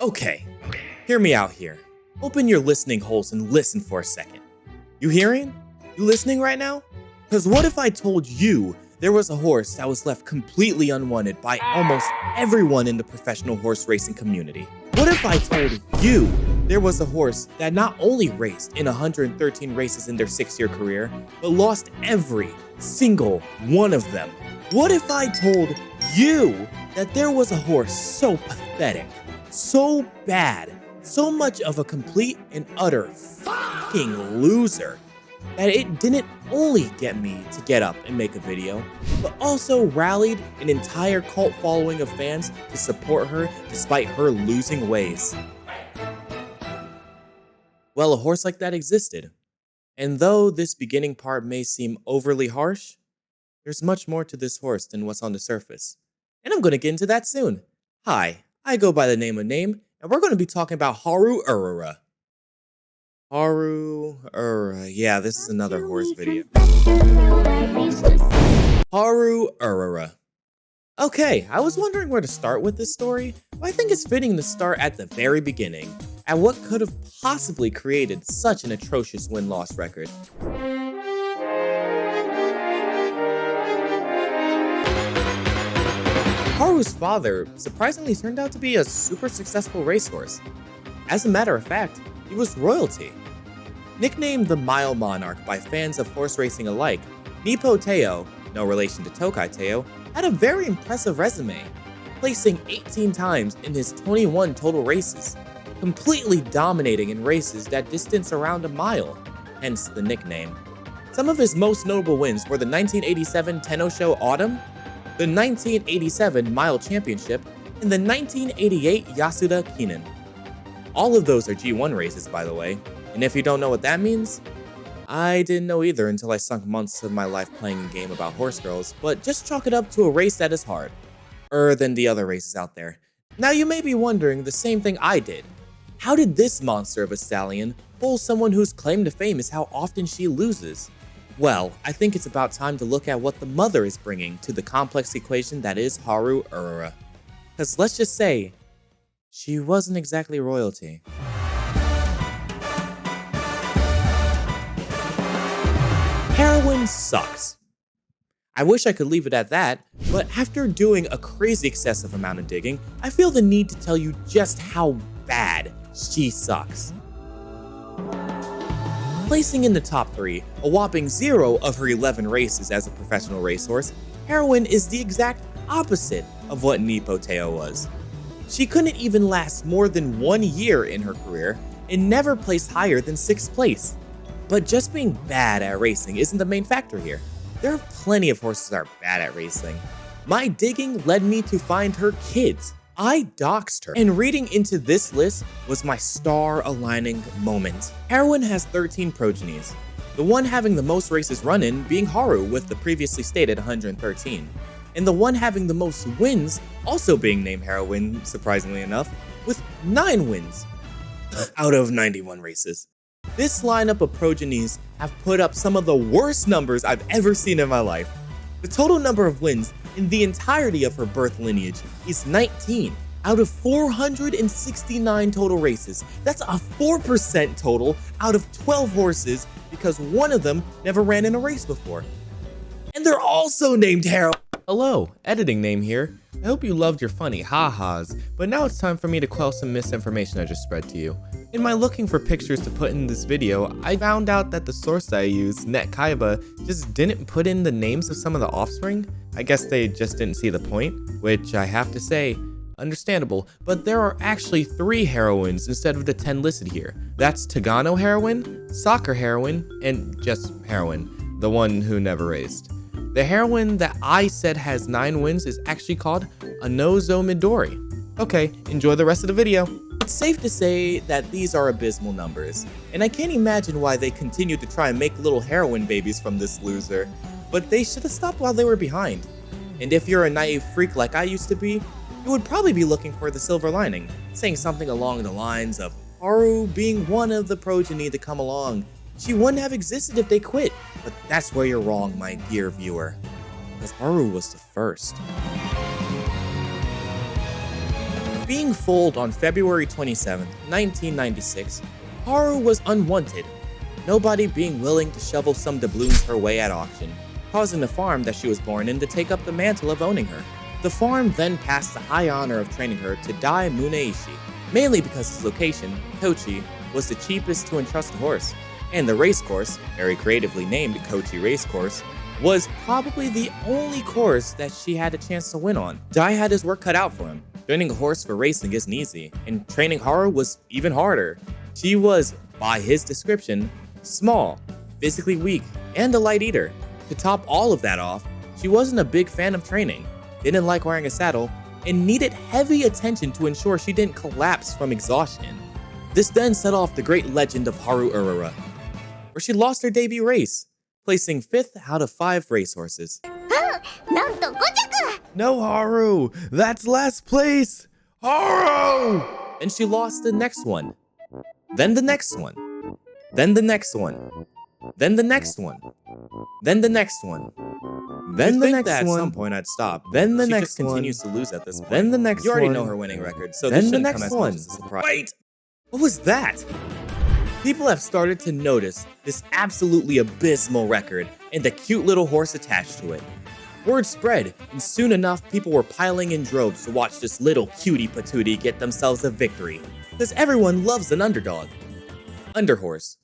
Okay, hear me out here. Open your listening holes and listen for a second. You hearing? You listening right now? Because what if I told you there was a horse that was left completely unwanted by almost everyone in the professional horse racing community? What if I told you there was a horse that not only raced in 113 races in their 6-year career, but lost every single one of them? What if I told you that there was a horse so pathetic, so bad, so much of a complete and utter fucking loser, that it didn't only get me to get up and make a video, but also rallied an entire cult following of fans to support her despite her losing ways? Well, a horse like that existed. And though this beginning part may seem overly harsh, there's much more to this horse than what's on the surface. And I'm going to get into that soon. Hi, I go by the name of Name, and we're going to be talking about Haru Urara. Haru Urara. Yeah, this is another horse video. Haru Urara. Okay, I was wondering where to start with this story, but I think it's fitting to start at the very beginning, at what could have possibly created such an atrocious win-loss record. Haru's father surprisingly turned out to be a super successful racehorse. As a matter of fact, he was royalty. Nicknamed the Mile Monarch by fans of horse racing alike, NIPPO TEIO, no relation to Tokai TEIO, had a very impressive resume, placing 18 times in his 21 total races, completely dominating in races that distance around a mile, hence the nickname. Some of his most notable wins were the 1987 Tenno Show Autumn, the 1987 Mile Championship, and the 1988 Yasuda Kinen. All of those are G1 races, by the way, and if you don't know what that means, I didn't know either until I sunk months of my life playing a game about horse girls, but just chalk it up to a race that is hard, than the other races out there. Now you may be wondering the same thing I did. How did this monster of a stallion fool someone whose claim to fame is how often she loses? Well, I think it's about time to look at what the mother is bringing to the complex equation that is Haru Urara. Because let's just say, she wasn't exactly royalty. Heroine sucks. I wish I could leave it at that, but after doing a crazy excessive amount of digging, I feel the need to tell you just how bad she sucks. Placing in the top 3, a whopping 0 of her 11 races as a professional racehorse, Heroine is the exact opposite of what NIPPO TEIO was. She couldn't even last more than 1 year in her career and never placed higher than 6th place. But just being bad at racing isn't the main factor here. There are plenty of horses that are bad at racing. My digging led me to find her kids. I doxed her, and reading into this list was my star-aligning moment. Heroine has 13 progenies, the one having the most races run in being Haru with the previously stated 113, and the one having the most wins also being named Heroine, surprisingly enough, with 9 wins out of 91 races. This lineup of progenies have put up some of the worst numbers I've ever seen in my life. The total number of wins in the entirety of her birth lineage is 19 out of 469 total races. That's a 4% total out of 12 horses because one of them never ran in a race before. And they're also named Haru. Hello, editing name here. I hope you loved your funny ha-has, but now it's time for me to quell some misinformation I just spread to you. In my looking for pictures to put in this video, I found out that the source that I used, NetKaiba, just didn't put in the names of some of the offspring. I guess they just didn't see the point, which I have to say, understandable, but there are actually 3 heroines instead of the 10 listed here. That's Tagano heroine, Soccer heroine, and just heroine, the one who never raced. The heroine that I said has 9 wins is actually called Anozo Midori. Okay, enjoy the rest of the video. It's safe to say that these are abysmal numbers, and I can't imagine why they continue to try and make little heroine babies from this loser, but they should have stopped while they were behind. And if you're a naive freak like I used to be, you would probably be looking for the silver lining, saying something along the lines of Haru being one of the progeny to come along. She wouldn't have existed if they quit, but that's where you're wrong, my dear viewer, because Haru was the first. Being foaled on February 27, 1996, Haru was unwanted, nobody being willing to shovel some doubloons her way at auction, causing the farm that she was born in to take up the mantle of owning her. The farm then passed the high honor of training her to Dai Muneishi, mainly because its location, Kochi, was the cheapest to entrust a horse, and the racecourse, very creatively named Kochi Racecourse, was probably the only course that she had a chance to win on. Dai had his work cut out for him. Training a horse for racing isn't easy, and training Haru was even harder. She was, by his description, small, physically weak, and a light eater. To top all of that off, she wasn't a big fan of training, didn't like wearing a saddle, and needed heavy attention to ensure she didn't collapse from exhaustion. This then set off the great legend of Haru Urara, where she lost her debut race, placing 5th out of 5 racehorses. No, Haru! That's last place! Haru! And she lost the next one, then the next one, then the next one, then the next one, then the next one, then the next one. At some point I'd stop. Then the she next just continues to lose at this point. Then the next You already one. know her winning record, so Then this the shouldn't next come as one. much as a surprise. Wait! What was that? People have started to notice this absolutely abysmal record and the cute little horse attached to it. Word spread, and soon enough people were piling in droves to watch this little cutie patootie get themselves a victory. Because everyone loves an underdog. Underhorse.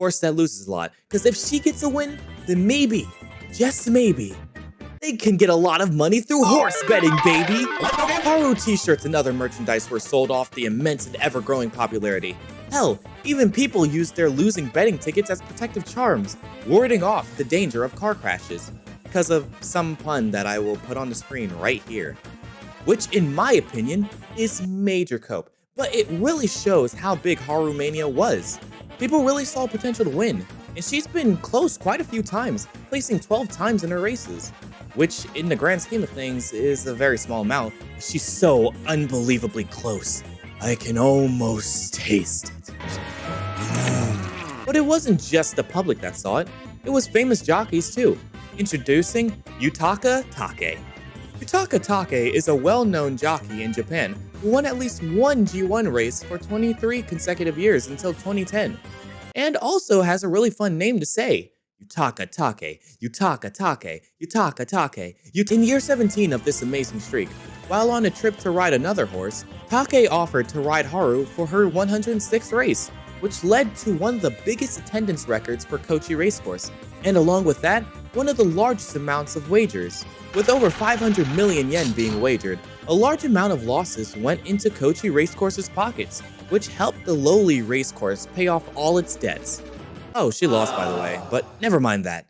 Horse that loses a lot, because if she gets a win, then maybe, just maybe, they can get a lot of money through horse betting, baby! Haru t-shirts and other merchandise were sold off the immense and ever-growing popularity. Hell, even people used their losing betting tickets as protective charms, warding off the danger of car crashes, because of some pun that I will put on the screen right here. Which, in my opinion, is major cope, but it really shows how big Haru Mania was. People really saw potential to win, and she's been close quite a few times, placing 12 times in her races, which in the grand scheme of things is a very small amount. She's so unbelievably close. I can almost taste it. But it wasn't just the public that saw it, it was famous jockeys too. Introducing Yutaka Take. Yutaka Take is a well-known jockey in Japan who won at least one G1 race for 23 consecutive years until 2010, and also has a really fun name to say. Yutaka Take, Yutaka Take, Yutaka Take. In year 17 of this amazing streak, while on a trip to ride another horse, Take offered to ride Haru for her 106th race, which led to one of the biggest attendance records for Kochi Racecourse, and along with that, one of the largest amounts of wagers. With over 500 million yen being wagered, a large amount of losses went into Kochi Racecourse's pockets, which helped the lowly racecourse pay off all its debts. Oh, she lost by the way, but never mind that.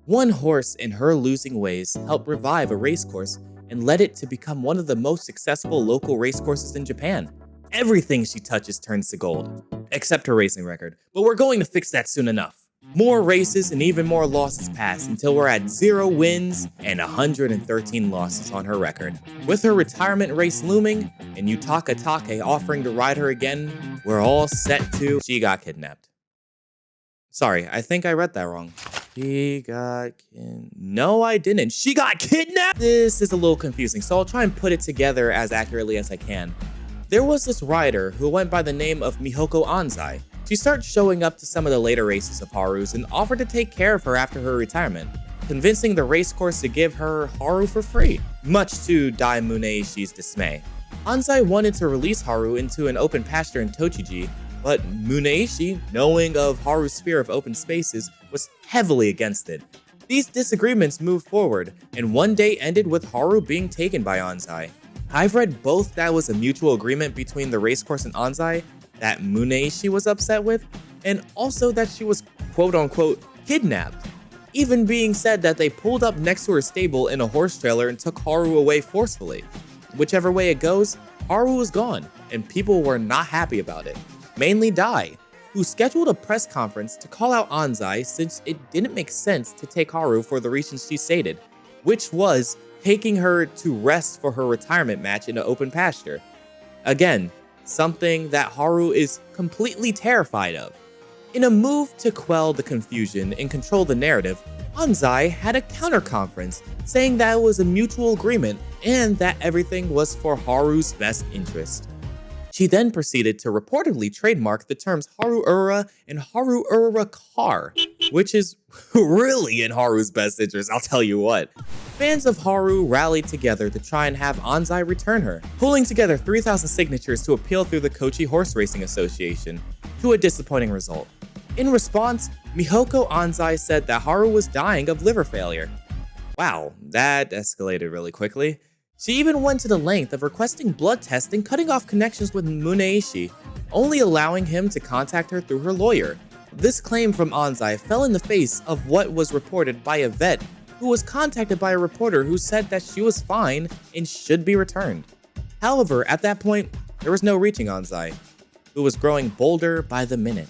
One horse in her losing ways helped revive a racecourse and led it to become one of the most successful local racecourses in Japan. Everything she touches turns to gold, except her racing record, but we're going to fix that soon enough. More races and even more losses pass until we're at 0 wins and 113 losses on her record. With her retirement race looming and Yutaka Take offering to ride her again, we're all set to she got kidnapped. Sorry, I think I read that wrong. No, I didn't. She got kidnapped? This is a little confusing, so I'll try and put it together as accurately as I can. There was this rider who went by the name of Mihoko Anzai. She started showing up to some of the later races of Haru's and offered to take care of her after her retirement, convincing the racecourse to give her Haru for free, much to Dai Muneishi's dismay. Anzai wanted to release Haru into an open pasture in Tochigi, but Muneishi, knowing of Haru's fear of open spaces, was heavily against it. These disagreements moved forward, and one day ended with Haru being taken by Anzai. I've read both that was a mutual agreement between the racecourse and Anzai that Muneishi was upset with, and also that she was quote-unquote kidnapped, even being said that they pulled up next to her stable in a horse trailer and took Haru away forcefully. Whichever way it goes, Haru was gone, and people were not happy about it. Mainly Dai, who scheduled a press conference to call out Anzai since it didn't make sense to take Haru for the reasons she stated, which was taking her to rest for her retirement match in an open pasture. Again, something that Haru is completely terrified of. In a move to quell the confusion and control the narrative, Anzai had a counter-conference saying that it was a mutual agreement and that everything was for Haru's best interest. She then proceeded to reportedly trademark the terms Haru Urara and Haru Urara car, which is really in Haru's best interest, I'll tell you what. Fans of Haru rallied together to try and have Anzai return her, pulling together 3,000 signatures to appeal through the Kochi Horse Racing Association, to a disappointing result. In response, Mihoko Anzai said that Haru was dying of liver failure. Wow, that escalated really quickly. She even went to the length of requesting blood tests and cutting off connections with Muneishi, only allowing him to contact her through her lawyer. This claim from Anzai fell in the face of what was reported by a vet who was contacted by a reporter who said that she was fine and should be returned. However, at that point, there was no reaching Anzai, who was growing bolder by the minute.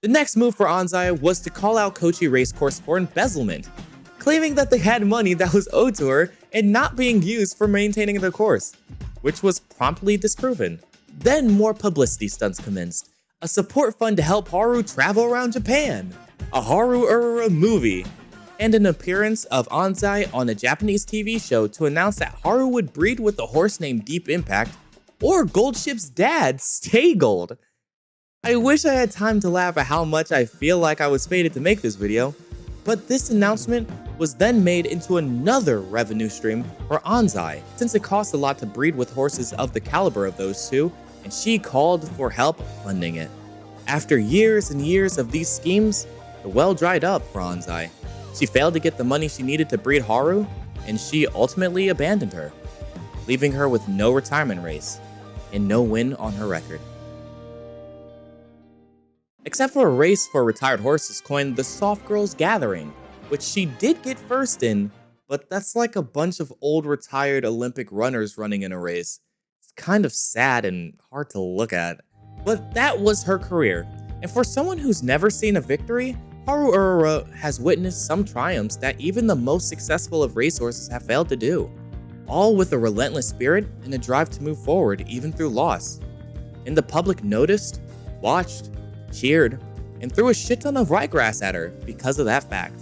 The next move for Anzai was to call out Kochi Racecourse for embezzlement, claiming that they had money that was owed to her and not being used for maintaining the course, which was promptly disproven. Then more publicity stunts commenced. A support fund to help Haru travel around Japan, a Haru Urara movie, and an appearance of Anzai on a Japanese TV show to announce that Haru would breed with a horse named Deep Impact, or Goldship's dad, Stay Gold. I wish I had time to laugh at how much I feel like I was fated to make this video, but this announcement was then made into another revenue stream for Anzai, since it cost a lot to breed with horses of the caliber of those two, and she called for help funding it. After years and years of these schemes, the well dried up for Anzai. She failed to get the money she needed to breed Haru, and she ultimately abandoned her, leaving her with no retirement race and no win on her record. Except for a race for retired horses coined the Soft Girls Gathering, which she did get first in, but that's like a bunch of old retired Olympic runners running in a race. It's kind of sad and hard to look at. But that was her career, and for someone who's never seen a victory, Haru Urara has witnessed some triumphs that even the most successful of racehorses have failed to do, all with a relentless spirit and a drive to move forward even through loss. And the public noticed, watched, cheered, and threw a shit ton of ryegrass at her because of that fact.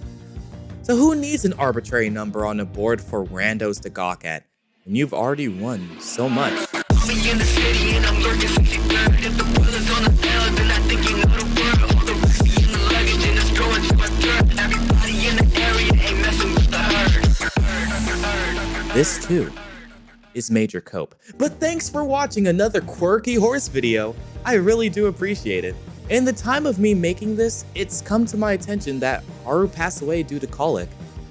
So who needs an arbitrary number on a board for randos to gawk at when you've already won so much? This too is Major Cope. But thanks for watching another quirky horse video. I really do appreciate it. In the time of me making this, it's come to my attention that Haru passed away due to colic.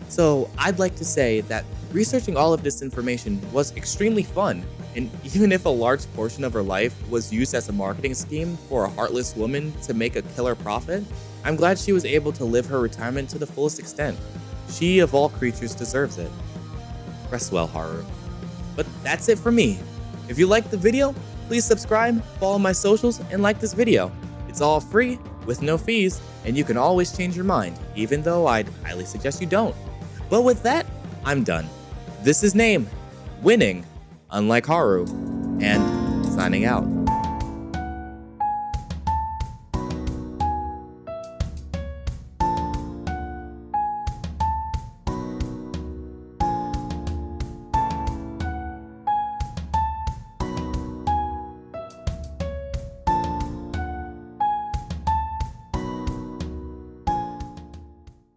So I'd like to say that researching all of this information was extremely fun, and even if a large portion of her life was used as a marketing scheme for a heartless woman to make a killer profit, I'm glad she was able to live her retirement to the fullest extent. She, of all creatures, deserves it. Rest well, Haru. But that's it for me. If you liked the video, please subscribe, follow my socials, and like this video. It's all free, with no fees, and you can always change your mind, even though I'd highly suggest you don't. But with that, I'm done. This is Name, winning, unlike Haru, and signing out.